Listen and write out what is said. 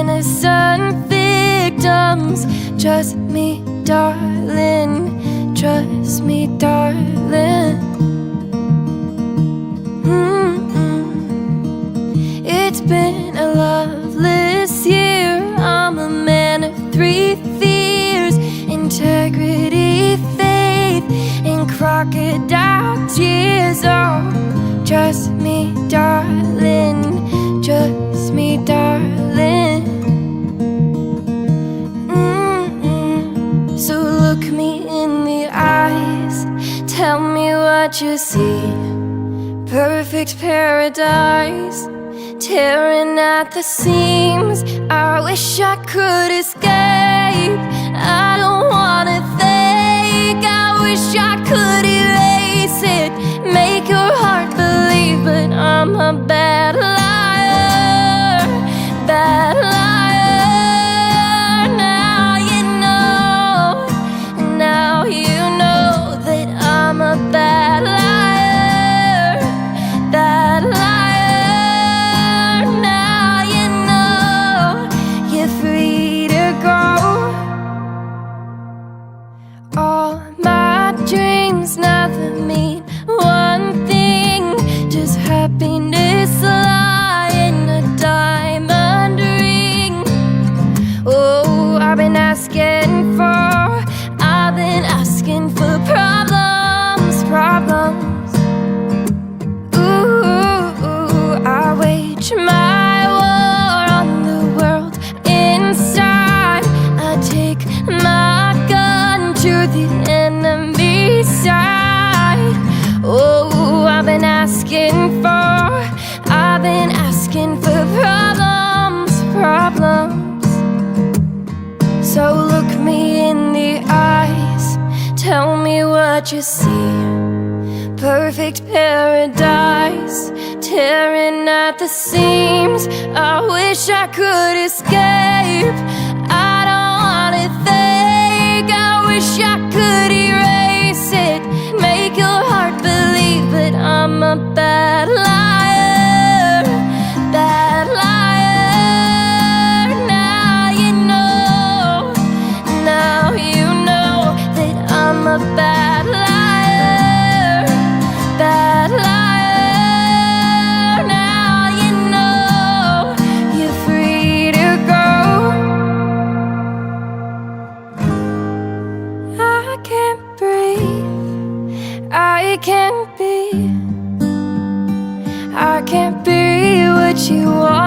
innocent victims. Trust me, darling. Trust me, darling. It's been a loveless year. I'm a man of three fears: integrity, faith, and crocodile tears. Oh, trust me, darling. Trust me, darling. So look me in the eyes, tell me what you see. Perfect paradise, tearing at the seams. I wish I could escape. I don't wanna think. I wish I could erase it, make your heart believe, but I'm a bad liar, bad liar. Now you know, now you know that I'm a bad liar, bad liar. Now you know you're free to go. All my dreams never mean one thing, just happiness lie in a diamond ring. Oh, I've been asking for problems, problems. Ooh, I wage my war on the world inside. I take my gun to the enemy side. Oh, I've been asking for problems, problems. So look me in the eyes, tell me what you see. Perfect paradise, tearing at the seams. I wish I could escape. I don't wanna think. I wish I could erase it, make your heart believe, but I'm a bad liar, bad liar. Now you know, now you know that I'm a bad liar, bad liar. Now you know you're free to go. I can't breathe, I can't be what you want